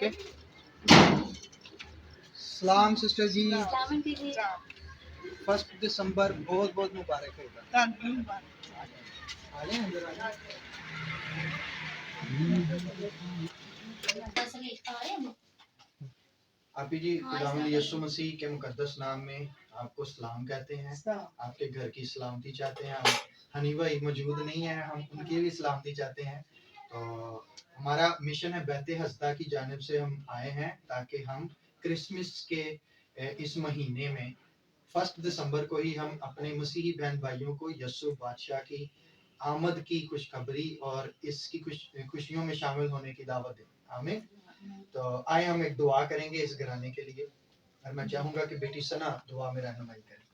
Okay سلام sister جی 1 دسمبر بہت بہت مبارک ہوگا آ جائیں اندر آ جائیں آپی جی خداوند یسوع مسیح کے مقدس نام میں آپ کو سلام کہتے ہیں آپ کے گھر کی سلامتی چاہتے ہیں ہنی بھائی موجود نہیں ہے ہم ان کی بھی سلامتی چاہتے ہیں تو ہمارا مشن ہے بیت ہسدہ کی جانب سے ہم آئے ہیں تاکہ ہم کرسمس کے اس مہینے میں 1 دسمبر کو ہی ہم اپنے مسیحی بہن بھائیوں کو یسوع بادشاہ کی آمد کی خوشخبری اور اس کی خوشیوں میں شامل ہونے کی دعوت دیں آمین تو آئے ہم ایک دعا کریں گے اس گھرانے کے لیے اور میں چاہوں گا کہ بیٹی سنا دعا میں رہنمائی کرے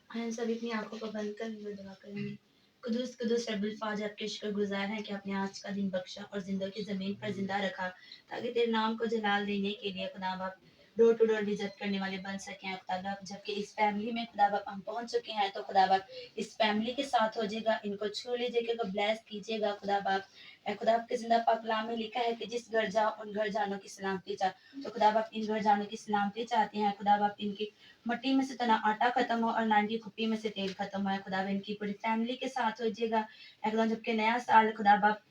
ہم سب اپنی آنکھوں کو بند کر ہوئے دعا کریں گے قدوس قدوس رب الفاظ آپ کے شکر گزار ہیں کہ آپ نے آج کا دن بخشا اور زندہ کی زمین پر زندہ رکھا تاکہ تیرے نام کو جلال دینے کے لیے خدا باپ ڈور ٹو ڈور وزٹ کرنے والے بن سکیں خدا باپ جبکہ اس فیملی میں خدا باپ ہم پہنچ چکے ہیں تو خدا باپ اس فیملی کے ساتھ ہو جائے گا ان کو چھو لیجیے گا بلیس کیجیے گا خدا باپ اے خدا باپ کے زندہ پاک کلام میں لکھا ہے کہ جس گھر جاؤ ان گھر جانوں کی سلامتی چاہ تو خدا باپ ان گھر جانوں کی سلامتی چاہتے ہیں خدا باپ ان کی مٹی میں سے تنا آٹا ختم ہو اور نانڈی کھپی میں سے تیل ختم ہو خدا باپ ان کی پوری فیملی کے ساتھ ہو جائے گا ایک دم جبکہ نیا سال خدا باپ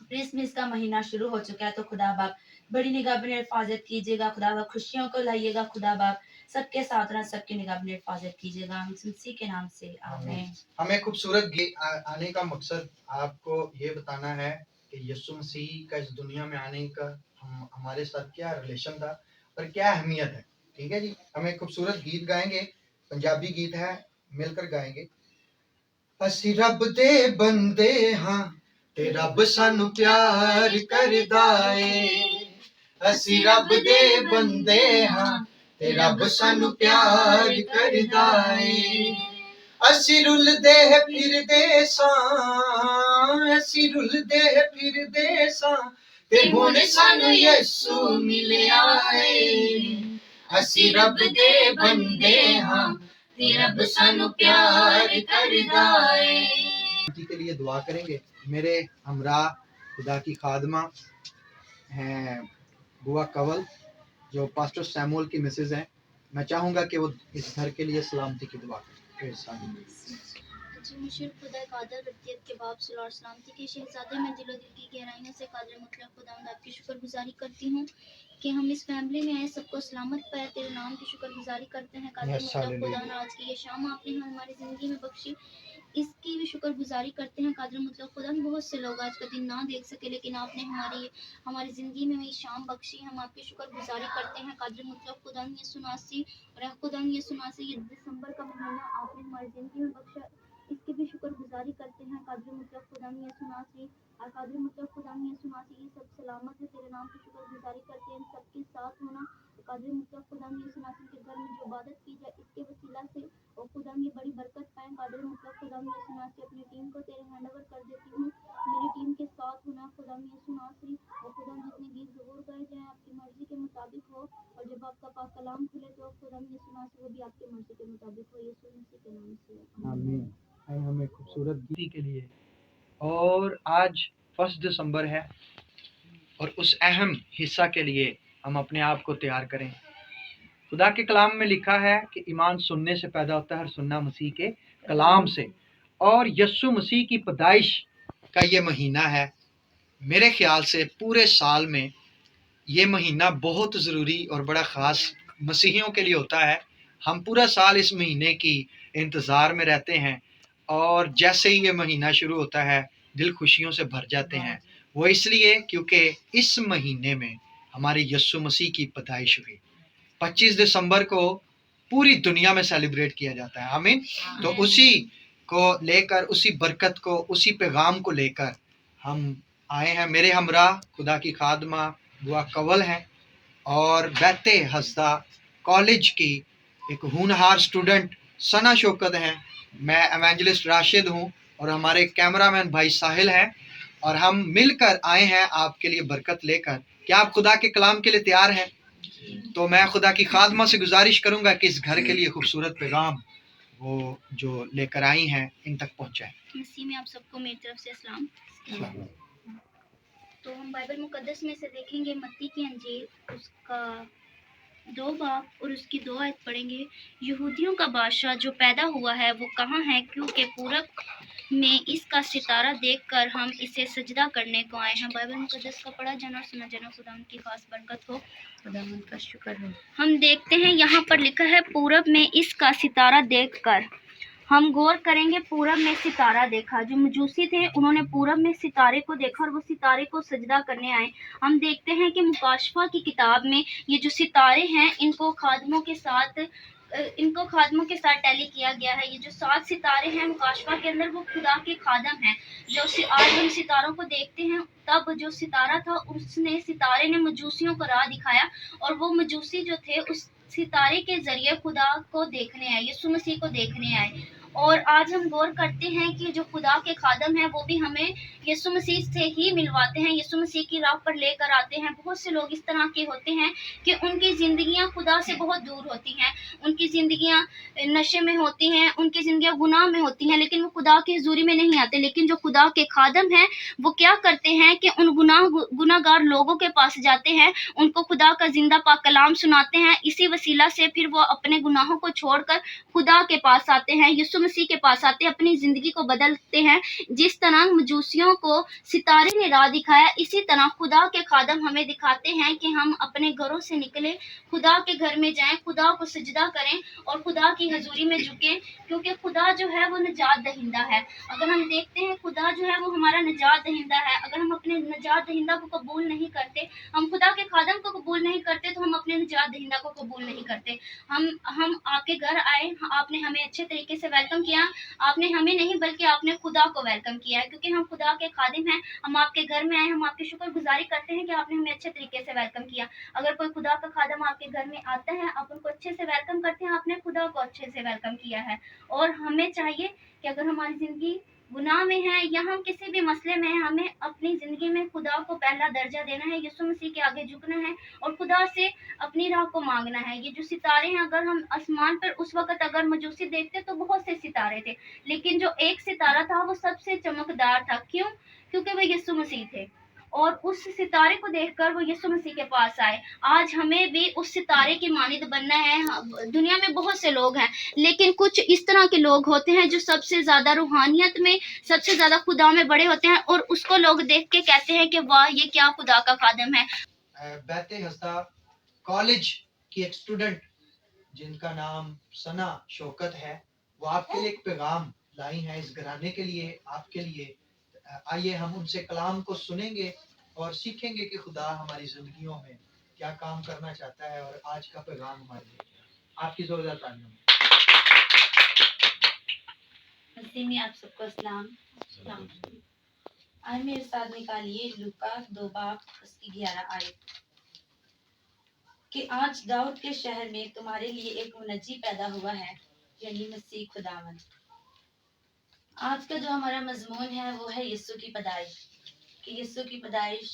کرسمس کا مہینہ شروع ہو چکا ہے تو خدا باپ بڑی نگاہ بنے حفاظت کیجیے گا خدا باپ خوشیوں کو لائیے گا خدا باپ سب کے ساتھ رہنا سب کی نگاہ بنے حفاظت کیجیے گا ہم مسیح کے نام سے آمین ہمیں خوبصورت آنے کا مقصد آپ کو یہ بتانا ہے کہ یسوع مسیح کا اس دنیا میں آنے کا ہمارے ساتھ کیا ریلیشن تھا اور کیا اہمیت ہے ٹھیک ہے جی ہم ایک خوبصورت گیت گائیں گے پنجابی گیت ہے مل کر گائیں گے اسی رب دے بندے ہاں تے رب سانو پیار کردا اے اسی رب دے بندے ہاں تے رب سانو پیار کردا اے اسی رلدے پھردے ساں اسی رلدے پھردے ساں تے ہن سانو یسوع ملیا اے اسی رب دے بندے ہاں تے رب سانو پیار کردا اے کے لیے دعا کریں گے میرے ہمراہ خدا کی خادمہ ہیں بوا کنول جو پاسٹر سیمول کی مسز ہیں میں چاہوں گا کہ وہ اس گھر کے لیے سلامتی کی دعا کریں جی مشیر خدا قادر ربیت کے باپ صلی اللہ علیہ سلامتی کے شہزادے میں دل و دل کی گہرائیوں سے قادر مطلق خداوند آپ کی شکر گزاری کرتی ہوں کہ ہم اس فیملی میں آئے سب کو سلامت پائے تیرے نام کی شکر گزاری کرتے ہیں قادر مطلق خداوند آج کی یہ شام آپ نے ہماری زندگی میں بخشی اس کی بھی شکر گزاری کرتے ہیں قادر مطلق خداوند بہت سے لوگ آج کا دن نہ دیکھ سکے لیکن آپ نے ہماری زندگی میں یہ شام بخشی ہم آپ کی شکر گزاری کرتے ہیں قادر مطلق خداوند یہ سناسی اور خداوند یہ 10 دسمبر کا مہینہ آپ نے ہماری زندگی میں بخشا اس کی بھی شکر گزاری کرتے ہیں قادر مطلق خداوند یہ سناسی اور قادر مطلق خداوند یہ سناسی یہ سب سلامت ہے تیرے نام کی شکر گزاری کرتے ہیں سب کے ساتھ ہونا قادر مطلق خداوند یہ سناسی کے گھر میں جو عبادت کی جائے اس کے وسیلہ سے اور خداوند یہ بڑی برکت پائیں قادر مطلق خداوند یہ سناسی اپنی ٹیم کو تیرے ہینڈ اوور کر دیتی ہوں میری ٹیم کے ساتھ ہونا خداوند یہ سناسی اور خداوند جتنے گیت ضرور گائے جائیں آپ کی مرضی کے مطابق ہو اور جب آپ کا پاک کلام کھلے تو خداوند یہ سناسی وہ بھی آپ کی مرضی کے مطابق ہو یسوع مسیح کے نام سے آمین ہمیں خوبصورت گیت کے لیے اور آج 1 دسمبر ہے اور اس اہم حصہ کے لیے ہم اپنے آپ کو تیار کریں خدا کے کلام میں لکھا ہے کہ ایمان سننے سے پیدا ہوتا ہے اور سننا مسیح کے کلام سے اور یسوع مسیح کی پیدائش کا یہ مہینہ ہے میرے خیال سے پورے سال میں یہ مہینہ بہت ضروری اور بڑا خاص مسیحیوں کے لیے ہوتا ہے ہم پورا سال اس مہینے کی انتظار میں رہتے ہیں اور جیسے ہی یہ مہینہ شروع ہوتا ہے دل خوشیوں سے بھر جاتے ہیں وہ اس لیے کیونکہ اس مہینے میں ہمارے یسوع مسیح کی پیدائش ہوئی 25 دسمبر کو پوری دنیا میں سیلیبریٹ کیا جاتا ہے آمین تو اسی کو لے کر اسی برکت کو اسی پیغام کو لے کر ہم آئے ہیں میرے ہمراہ خدا کی خادمہ بوا کنول ہیں اور بیت ہسدہ کالج کی ایک ہونہار اسٹوڈنٹ ثنا شوکت ہیں میں ایونجلسٹ راشد ہوں اور ہمارے کیمرہ مین بھائی ساحل ہیں اور ہم مل کر آئے ہیں آپ کے لیے برکت لے کر کیا آپ خدا کے کلام کے لیے تیار ہیں تو میں خدا کی خادمہ سے گزارش کروں گا کہ اس گھر کے لیے خوبصورت پیغام وہ جو لے کر آئی ہیں ان تک پہنچائیں مسیح میں آپ سب کو میری طرف سے اسلام تو तो हम बाइबल मुकद्दस में से देखेंगे मत्ती की अंजील उसका 2 बाब और उसकी 2 आयत पढ़ेंगे। यहूदियों का बादशाह जो पैदा हुआ है वो कहाँ है, क्योंकि पूरब में इसका सितारा देखकर हम इसे सजदा करने को आए हैं। बाइबल मुकद्दस का पढ़ा जाना और सुना जाना खुदावंद की खास बरकत हो। खुदावंद का शुक्र हो। हम देखते हैं यहाँ पर लिखा है पूरब में इसका सितारा देखकर। हम गौर करेंगे, पूरब में सितारा देखा। जो मजूसी थे उन्होंने पूरब में सितारे को देखा और वो सितारे को सजदा करने आए। हम देखते हैं कि मुकाशफा की किताब में ये जो सितारे हैं इनको खादमों के साथ टैली किया गया है। ये जो 7 सितारे हैं मुकाशफा के अंदर वो खुदा के खादम हैं। आज हम सितारों को देखते हैं, तब जो सितारा था उसने सितारे ने मजूसियों को राह दिखाया और वो मजूसी जो थे उस सितारे के जरिए खुदा को देखने आए, यीशु मसीह को देखने आए। और आज हम गौर करते हैं कि जो खुदा के खादम हैं वो भी हमें यीशु मसीह से ही मिलवाते हैं, यीशु मसीह की राह पर लेकर आते हैं। बहुत से लोग इस तरह के होते हैं कि उनकी ज़िंदगियां खुदा से बहुत दूर होती हैं, उनकी ज़िंदगियां नशे में होती हैं, उनकी ज़िंदगियां गुनाह में होती हैं, लेकिन वो खुदा की हुजूरी में नहीं आते। लेकिन जो खुदा के खादम हैं वो क्या करते हैं कि उन गुनाहगार लोगों के पास जाते हैं, उनको खुदा का जिंदा पाक कलाम सुनाते हैं। इसी वसीला से फिर वो अपने गुनाहों को छोड़कर खुदा के पास आते हैं, यीशु मसीह के पास आते हैं, अपनी ज़िंदगी को बदलते हैं। जिस तरह मजूसियों को सितारे ने राह दिखाया, इसी तरह खुदा के खादम हमें दिखाते हैं कि हम अपने घरों से निकले, खुदा के घर में जाएं, खुदा को सजदा करें और खुदा की हजूरी में झुकें, क्योंकि खुदा जो है वो निजात दहिंदा है। अगर हम देखते हैं खुदा जो है वो हमारा निजात दहिंदा है। अगर हम अपने निजात दहिंदा को कबूल नहीं करते, हम खुदा के खादम को कबूल नहीं करते, तो हम अपने निजात दहिंदा को कबूल नहीं करते। हम आपके घर आए, आपने हमें अच्छे तरीके से वेलकम किया। आपने हमें नहीं बल्कि आपने खुदा को वेलकम किया है, क्योंकि हम खुदा के खादिम हैं। हम आपके घर में आए, हम आपकी शुक्रगुजारी करते हैं कि आपने हमें अच्छे तरीके से वेलकम किया। अगर कोई खुदा का खादिम आपके घर में आता है, आप उनको अच्छे से वेलकम करते हैं, आपने खुदा को अच्छे से वेलकम किया है। और हमें चाहिए कि अगर हमारी ज़िंदगी गुनाह में है या हम किसी भी मसले में हैं, हमें अपनी ज़िंदगी में खुदा को पहला दर्जा देना है, यीशु मसीह के आगे झुकना है और खुदा से अपनी राह को मांगना है। ये जो सितारे हैं, अगर हम आसमान पर उस वक्त अगर मजूसी देखते तो बहुत से सितारे थे, लेकिन जो एक सितारा था वो सबसे चमकदार था। क्यों? क्योंकि वो यीशु मसीह थे और उस सितारे को देखकर वो यीशु मसीह के पास आए। आज हमें भी उस सितारे की मानिंद बनना है। दुनिया में बहुत से लोग हैं, लेकिन कुछ इस तरह के लोग होते हैं जो सबसे ज़्यादा रूहानियत में, सबसे ज़्यादा खुदा में बड़े होते हैं और उसको लोग देख के कहते हैं कि वाह, ये क्या खुदा का खादम है। बैते हस्ता कॉलेज की एक स्टूडेंट जिनका नाम सना शौकत है, वो आपके लिए एक पैगाम लाई है इस घराने के लिए, आपके लिए। आइए हम उनसे कलाम को सुनेंगे और सीखेंगे कि खुदा हमारी जिंदगियों में क्या काम करना चाहता है और आज का पैगाम हमारे लिए क्या। आपकी जोरदार तालियों में। मसीह में आप सबको सलाम। आज मेरे साथ निकालिए लूका 2 बाब उसकी 11 आयत कि आज दाऊद के शहर में तुम्हारे लिए एक मुनज्जी पैदा हुआ है, यानी मसीह खुदावंद। आज का जो हमारा मजमून है वो है यीशु की पैदाइश, कि यीशु की पैदाइश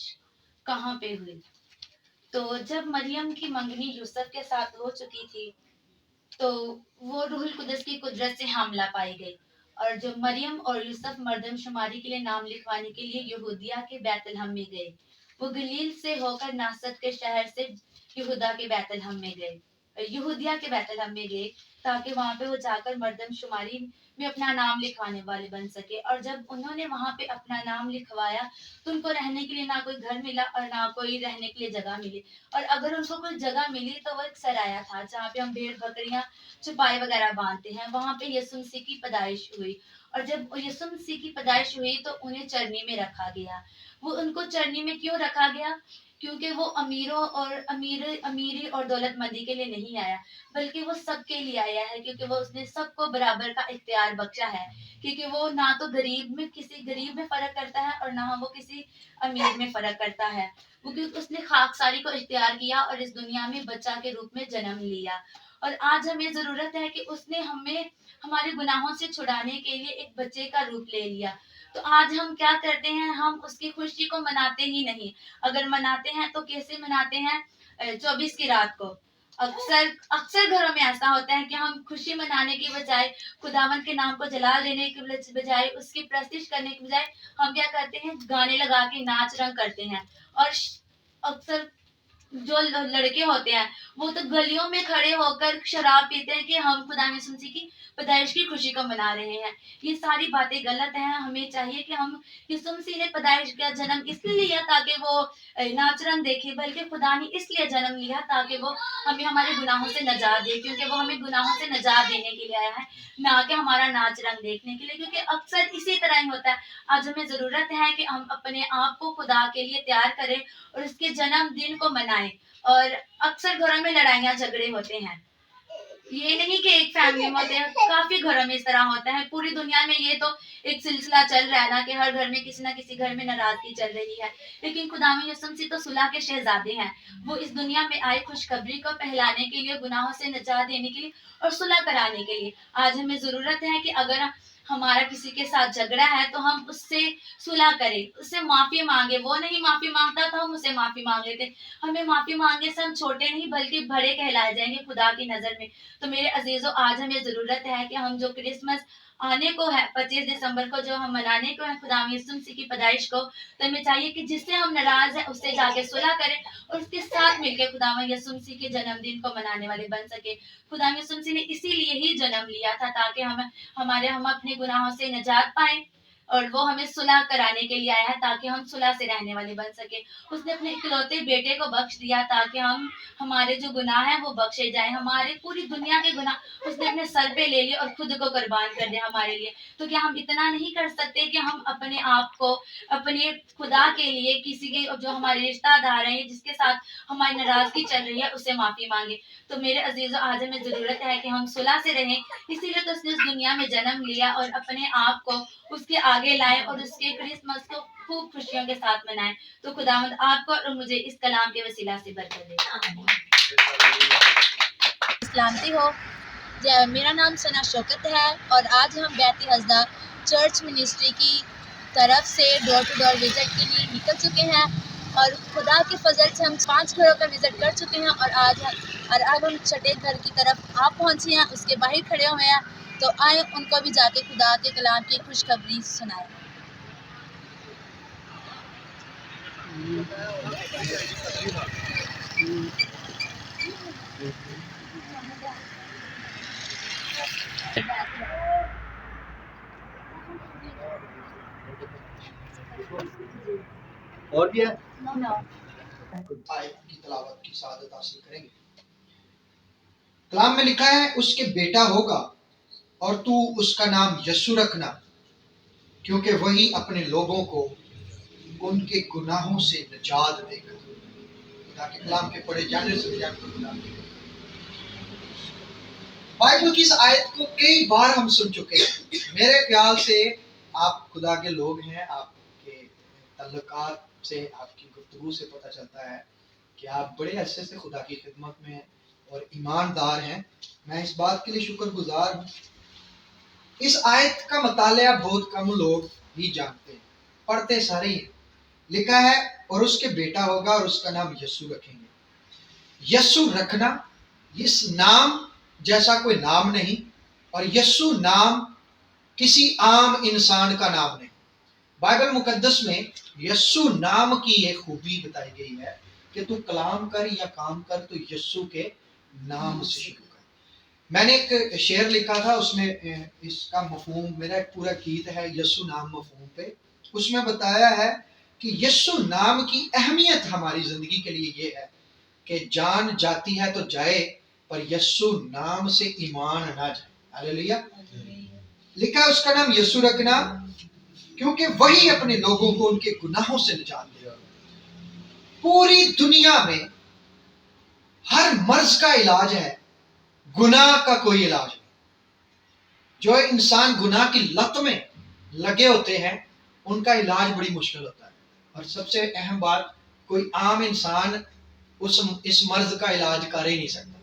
कहाँ पे हुई। तो जब मरियम की मंगनी यूसुफ के साथ हो चुकी थी तो वो रूहुल कुदस की कुदरत से हामला पाई गई और जब मरियम और यूसुफ मर्दमशुमारी के लिए नाम लिखवाने के लिए यहूदिया के बैतलहम में गए, वो गलील से होकर नासरत के शहर से यहूदा के बैतलहम में गए, यहूदिया के बैतलहम में गए, ताकि वहां पे वो जाकर मर्दमशुमारी में अपना नाम लिखवाने वाले बन सके। और जब उन्होंने वहां पे अपना नाम लिखवाया तो उनको रहने के लिए ना कोई घर मिला और ना कोई रहने के लिए जगह मिली। और अगर उनको कोई जगह मिली तो वो एक सराया था जहाँ पे हम भेड़ बकरियां चुपाई वगैरह बांधते हैं। वहां पे यीशु मसीह की पैदाइश हुई और जब यीशु मसीह की पैदाइश हुई तो उन्हें चरनी में रखा गया। वो उनको चरनी में क्यों रखा गया? क्योंकि वो अमीरी और दौलतमंदी के लिए नहीं आया, बल्कि वो सबके लिए आया है, क्योंकि वो उसने सबको बराबर का इख्तियार बख्शा है। क्योंकि वो ना तो किसी गरीब में फर्क करता है और ना वो किसी अमीर में फर्क करता है। वो क्योंकि उसने खाकसारी को इख्तियार किया और इस दुनिया में बच्चा के रूप में जन्म लिया। और आज हमें जरूरत है कि उसने हमें हमारे गुनाहों से छुड़ाने के लिए एक बच्चे का रूप ले लिया। तो आज हम क्या करते हैं? हम उसकी खुशी को मनाते ही नहीं। अगर मनाते हैं तो कैसे मनाते हैं? 24 की रात को अक्सर घरों में ऐसा होता है कि हम खुशी मनाने की बजाय, खुदावंद के नाम को जलाल देने की बजाय, उसकी प्रस्तिश करने की बजाय हम क्या करते हैं, गाने लगा के नाच रंग करते हैं। और अक्सर जो लड़के होते हैं वो तो गलियों में खड़े होकर शराब पीते हैं कि हम खुदा यीशु मसीह की पैदाइश की खुशी को मना रहे हैं। ये सारी बातें गलत हैं। हमें चाहिए कि हम यीशु मसीह ने पैदाइश का जन्म इसलिए लिया ताकि वो नाच रंग देखे, बल्कि खुदा ने इसलिए जन्म लिया ताकि वो हमें हमारे गुनाहों से नजात दे, क्योंकि वो हमें गुनाहों से नजात देने के लिए आया है, ना कि हमारा नाच रंग देखने के लिए। क्योंकि अक्सर इसी तरह ही होता है। आज हमें जरूरत है कि हम अपने आप को खुदा के लिए तैयार करें और उसके जन्मदिन को मनाएं। और अक्सर घरों में लड़ाइयाँ झगड़े होते हैं। ये नहीं कि एक फैमिली में होते हैं, काफी घरों में इस तरह होता है। पूरी दुनिया में ये तो एक सिलसिला चल रहा है ना कि हर घर में किसी ना किसी घर में नाराजगी चल रही है। लेकिन खुदा में यीशु मसीह तो सुलह के शहजादे हैं। वो इस दुनिया में आए खुशखबरी को फैलाने के लिए, गुनाहों से निजात देने के लिए और सुलह कराने के लिए। आज हमें जरूरत है कि अगर हमारा किसी के साथ झगड़ा है तो हम उससे सुलह करें, उससे माफी मांगे। वो नहीं माफी मांगता था, हम उससे माफी मांग लेते। हमें माफी मांगने से हम छोटे नहीं बल्कि बड़े कहलाए जाएंगे खुदा की नजर में। तो मेरे अजीजों, आज हमें जरूरत है कि हम जो क्रिसमस आने को है 25 दिसंबर को, जो हम मनाने को है खुदा यीशु मसीह की पैदाइश को, तो हमें चाहिए कि जिससे हम नाराज हैं उससे जाके सुलह करें और उसके साथ मिलकर खुदा यीशु मसीह के जन्मदिन को मनाने वाले बन सके। खुदा यीशु मसीह ने इसीलिए ही जन्म लिया था ताकि हम अपने गुनाहों से निजात पाएं, और वो हमें सुलह कराने के लिए आया है ताकि हम सुलह से रहने वाले बन सके। उसने अपने इकलौते बेटे को बख्श दिया ताकि हमारे जो गुनाह हैं वो बख्शे जाए। हमारे पूरी दुनिया के गुनाह उसने अपने सर पे ले लिए और खुद को कुर्बान कर दिया हमारे लिए। तो क्या हम इतना नहीं कर सकते कि हम अपने आप को अपने खुदा के लिए, किसी के जो हमारे रिश्तेदार हैं जिसके साथ हमारी नाराजगी चल रही है, उससे माफी मांगे। तो मेरे अजीजों, आज हमें जरूरत है कि हम सुलह से रहें। इसीलिए तो उसने इस दुनिया में जन्म लिया और अपने आप को उसके आगे लाए और उसके क्रिसमस को खूब खुशियों के साथ मनाएं। तो खुदावंद आपको और मुझे इस कलाम के वसीला से बरकत दे। सलामती हो। मेरा नाम सना शौकत है और आज हम बैती हज़दा चर्च मिनिस्ट्री की तरफ से डोर टू डोर विज़िट के लिए निकल चुके हैं और खुदा के फजल से हम 5 घरों का विज़िट कर चुके हैं और अब हम छठे घर की तरफ आप पहुंचे हैं, उसके बाहर खड़े हुए हैं। तो आए उनको भी जाके खुदा के कलाम की खुशखबरी सुनाएं। और भी है आयत की तलावत की सादत हासिल करेंगे। कलाम में लिखा है, उसके बेटा होगा और तू उसका नाम यस्सु रखना, क्योंकि वही अपने लोगों को उनके गुनाहों से निजात देगा। खुदा के कलाम के पढ़े जाने से बाइबल की इस आयत को कई बार हम सुन चुके हैं। मेरे ख्याल से आप खुदा के लोग हैं, आपके तल्लुकात से, आपकी गुफ्तगू से पता चलता है कि आप बड़े अच्छे से खुदा की खिदमत में हैं और ईमानदार हैं। मैं इस बात के लिए शुक्रगुजार हूँ। इस आयत का मुतालिया बहुत कम लोग ही जानते हैं, पढ़ते सारे ही। लिखा है, और उसके बेटा होगा और उसका नाम यस्सु रखेंगे। यस्सु रखना, इस नाम जैसा कोई नाम नहीं, और यस्सु नाम किसी आम इंसान का नाम नहीं। बाइबल मुकद्दस में यस्सु नाम की एक खूबी बताई गई है कि तू कलाम कर या काम कर तो यस्सु के नाम से शुरू कर। मैंने एक शेर लिखा था, उसमें इसका मफहूम, मेरा एक पूरा गीत है यस्सु नाम मफहूम पे। उसमें बताया है कि यस्सु नाम की अहमियत हमारी जिंदगी के लिए ये है कि जान जाती है तो जाए, पर यस्सु नाम से ईमान ना जाए। हालेलुया। लिखा है, उसका नाम यस्सु रखना, क्योंकि वही अपने लोगों को उनके गुनाहों से निजात देगा। पूरी दुनिया में हर मर्ज का इलाज है, गुनाह का कोई इलाज नहीं। जो इंसान गुनाह की लत में लगे होते हैं उनका इलाज बड़ी मुश्किल होता है। और सबसे अहम बात, कोई आम इंसान इस मर्ज का इलाज कर ही नहीं सकता।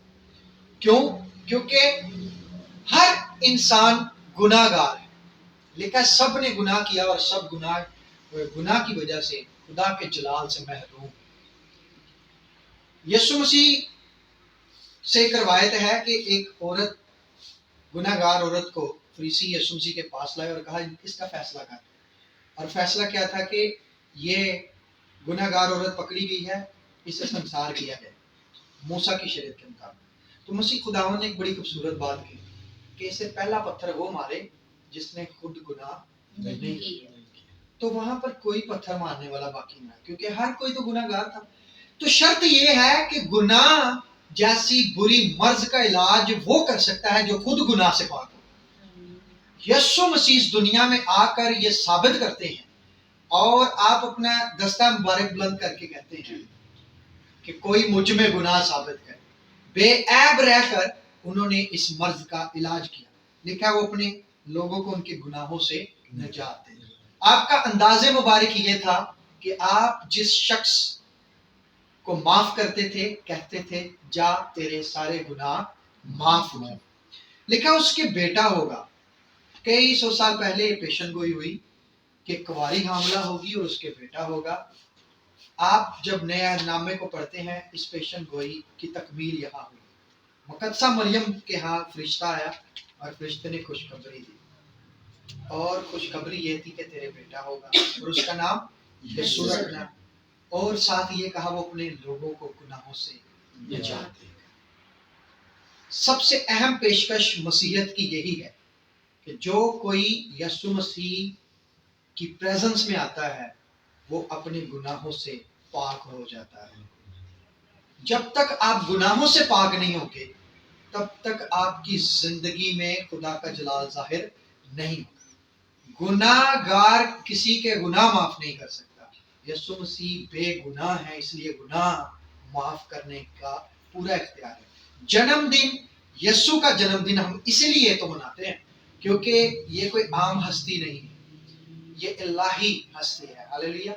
क्यों? क्योंकि हर इंसान गुनाहगार है। लिखा, सब ने गुनाह किया और सब गुनाह की वजह से खुदा के जलाल से महरूम। यीशु मसीह سے ایک روایت ہے کہ ایک عورت گناہگار عورت کو فریسی یسوع مسیح کے پاس لائے اور کہا اس کا فیصلہ کر. اور فیصلہ کیا تھا کہ یہ گناہگار عورت پکڑی گئی ہے, اسے سنسار کیا گیا موسیٰ کی شریعت کے مطابق. تو مسیح خداوند نے ایک بڑی خوبصورت بات کی کہ اسے پہلا پتھر وہ مارے جس نے خود گناہ نہیں کیا. تو وہاں پر کوئی پتھر مارنے والا باقی نہ ہے کیونکہ ہر کوئی تو گناہگار تھا. تو شرط یہ ہے کہ گناہ جیسی بری مرض کا علاج وہ کر سکتا ہے جو خود گناہ سے پاک ہو. یسوع مسیح اس دنیا میں آ کر یہ ثابت کرتے ہیں اور آپ اپنا دستہ مبارک بلند کر کے کہتے ہیں کہ کوئی مجھ میں گناہ ثابت کرے. بے عیب رہ کر انہوں نے اس مرض کا علاج کیا. لکھا وہ اپنے لوگوں کو ان کے گناہوں سے نجات دے. آپ کا انداز مبارک یہ تھا کہ آپ جس شخص کو معاف کرتے تھے کہتے تھے جا تیرے سارے گناہ معاف ہوئے. لکھا اس کے بیٹا ہوگا. کئی سو سال پہلے یہ پیشن گوئی ہوئی کہ کواری حاملہ ہوگی اور اس کے بیٹا ہوگا. آپ جب نئے نامے کو پڑھتے ہیں اس پیشن گوئی کی تکمیل یہاں ہوئی. مقدسہ مریم کے ہاں فرشتہ آیا اور فرشتے نے خوشخبری دی اور خوشخبری یہ تھی کہ تیرے بیٹا ہوگا اور اس کا نام یسوع رکھنا. اور ساتھ یہ کہا وہ اپنے لوگوں کو گناہوں سے نجات دے گا. سب سے اہم پیشکش مسیحیت کی یہی ہے کہ جو کوئی یسوع مسیح کی پریزنس میں آتا ہے وہ اپنے گناہوں سے پاک ہو جاتا ہے. جب تک آپ گناہوں سے پاک نہیں ہوگے تب تک آپ کی زندگی میں خدا کا جلال ظاہر نہیں ہوگا. گناہ گار کسی کے گناہ معاف نہیں کر سکتا. یسوع مسیح بے گناہ ہے اس لیے گناہ معاف کرنے کا پورا اختیار ہے. جنم دن یسوع کا جنم دن ہم اسی لیے تو مناتے ہیں کیونکہ یہ کوئی عام ہستی نہیں ہے, یہ الہی ہستی ہے. ہاللیلویا.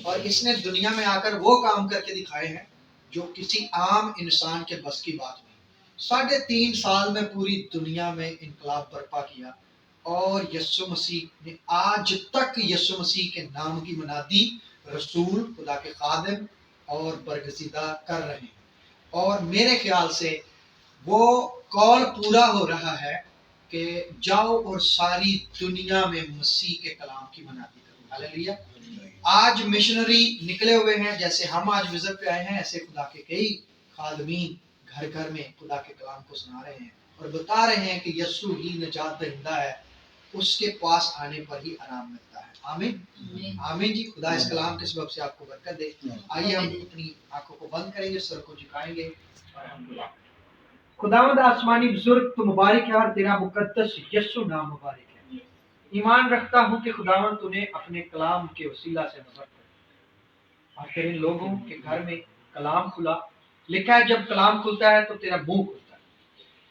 اور اس نے دنیا میں آ کر وہ کام کر کے دکھائے ہیں جو کسی عام انسان کے بس کی بات نہیں. 3.5 سال میں پوری دنیا میں انقلاب برپا کیا اور یسوع مسیح نے آج تک یسوع مسیح کے نام کی منادی رسول خدا کے خادم اور برگزیدہ کر رہے ہیں. اور میرے خیال سے وہ قول پورا ہو رہا ہے کہ جاؤ اور ساری دنیا میں مسیح کے کلام کی منادی کرو. ہاللیلویا. آج مشنری نکلے ہوئے ہیں جیسے ہم آج وزٹ پہ آئے ہیں ایسے خدا کے کئی خادمین گھر گھر میں خدا کے کلام کو سنا رہے ہیں اور بتا رہے ہیں کہ یسوع ہی نجات دہندہ ہے, اس کے پاس آنے پر ہی آرام ملتا ہے. آمین آمین جی. خدا اس کلام کے سبب سے آپ کو برکت دے. آئیے ہم اپنی آنکھوں کو بند کریں گے, سر کو جھکائیں گے اور ہم دعا کریں. خداوند آسمانی بزرگ تو مبارک ہے اور تیرا مقدس یسوع نام مبارک ہے. ایمان رکھتا ہوں کہ خداوند تو نے اپنے کلام کے وسیلہ سے نظر کر اور تیرے لوگوں کے گھر میں کلام کھلا. لکھا ہے جب کلام کھلتا ہے تو تیرا منہ کھلتا ہے.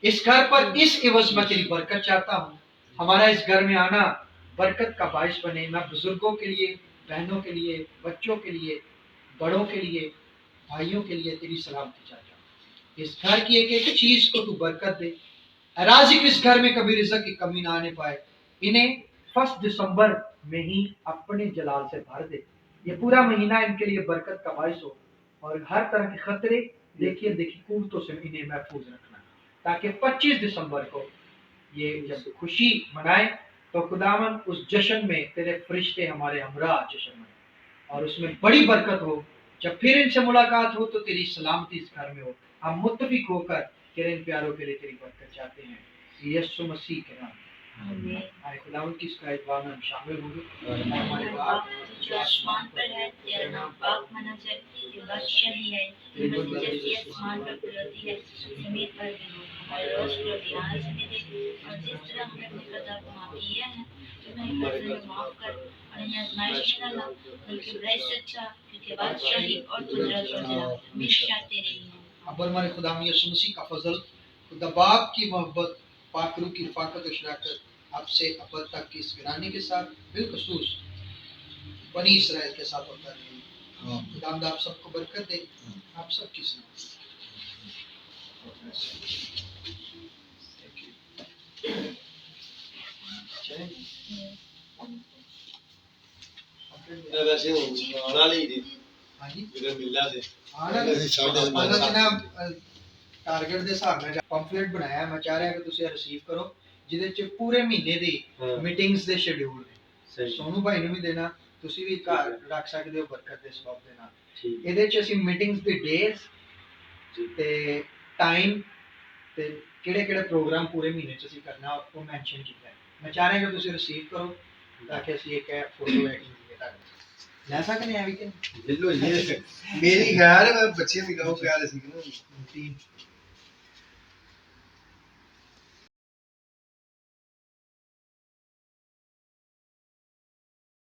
اس گھر پر اس عوض میں تیری برکت چاہتا ہوں. ہمارا اس گھر میں آنا برکت کا باعث بنے. میں بزرگوں کے لیے, بہنوں کے لیے, بچوں کے لیے, بڑوں کے لیے, بھائیوں کے لیے تیری سلامتی چاہتا ہوں. اس گھر کی ایک ایک چیز کو تو برکت دے. رازق اس گھر میں کبھی رزق کی کمی نہ آنے پائے. انہیں 1 دسمبر میں ہی اپنے جلال سے بھر دے. یہ پورا مہینہ ان کے لیے برکت کا باعث ہو اور ہر طرح کے خطرے دیکھیے قوتوں سے انہیں محفوظ رکھنا تاکہ 25 دسمبر کو یہ جب خوشی منائے تو خداوند اس جشن میں تیرے فرشتے ہمارے ہمراہ جشن منائے اور اس میں بڑی برکت ہو. جب پھر ان سے ملاقات ہو تو تیری سلامتی اس گھر میں ہو. ہم متفق ہو کر تیرے ان پیاروں کے لیے تیری برکت چاہتے ہیں یسوع مسیح کے نام. ہمارے خداوند کی اس کا اعتبار میں ہم شامل ہوں گے. ہمارے باپ جو آسمان پر ہے تیرا نام پاک مانا جائے. یہ بادشاہی ہے یہ بس جیسی آسمان پر کھلتی ہے زمین پر بھی ہو. ہمارے روز کو دیان سے دے اور جس طرح ہمیں مقدار کو معاف کیا ہے تو ہمیں قرض میں معاف کر اور انہیں آزمائش میں نہ لا بلکہ برائی سے اچھا کیونکہ بادشاہی اور قدرت اور جلال ہمیشہ تیرے ہی ہیں. اب ہمارے خدا یسوع مسیح کا فضل, خدا باپ کی محبت, پاک روح کی رفاقت و شراکت اب سے ابد تک کی اس گرانی کے ساتھ بالخصوص بنی اسرائیل کے ساتھ ہوتا رہے. خدا آپ سب کو برکت دے. آپ سب کی سلامتی. ویسے آنا نہیں ہاں جی میرے ملنا سے آنا ਟਾਰਗੇਟ ਦੇ ਹਿਸਾਬ ਨਾਲ ਪੰਫਲੇਟ ਬਣਾਇਆ, ਮੈਂ ਚਾਹ ਰਿਹਾ ਕਿ ਤੁਸੀਂ ਰਿਸੀਵ ਕਰੋ, ਜਿਹਦੇ ਚ ਪੂਰੇ ਮਹੀਨੇ ਦੀ ਮੀਟਿੰਗਸ ਦੇ ਸ਼ਡਿਊਲ ਨੇ। ਸਹੀ ਸੋਨੂ ਭਾਈ ਨੂੰ ਵੀ ਦੇਣਾ, ਤੁਸੀਂ ਵੀ ਘਰ ਰੱਖ ਸਕਦੇ ਹੋ ਬਰਕਤ ਦੇ ਸਬਬ ਦੇ ਨਾਲ। ਠੀਕ ਇਹਦੇ ਚ ਅਸੀਂ ਮੀਟਿੰਗਸ ਦੀ ਡੇਜ਼ ਤੇ ਟਾਈਮ ਤੇ ਕਿਹੜੇ ਕਿਹੜੇ ਪ੍ਰੋਗਰਾਮ ਪੂਰੇ ਮਹੀਨੇ ਚ ਅਸੀਂ ਕਰਨਾ ਉਹ ਮੈਂਸ਼ਨ ਕੀਤਾ ਹੈ। ਮੈਂ ਚਾਹ ਰਿਹਾ ਕਿ ਤੁਸੀਂ ਰਿਸੀਵ ਕਰੋ ਤਾਂ ਕਿ ਅਸੀਂ ਇੱਕ ਫੋਟੋ ਐਡ ਕਰੀਏ ਤੁਹਾਡੇ ਲੈ ਸਕਦੇ ਆ ਵੀ ਕਿ ਦਿਲੋਂ ਇਹ ਮੇਰੀ ਖੈਰ ਬੱਚੇ ਵੀ ਕਹੋ ਪਿਆਰੇ ਸੀ तीन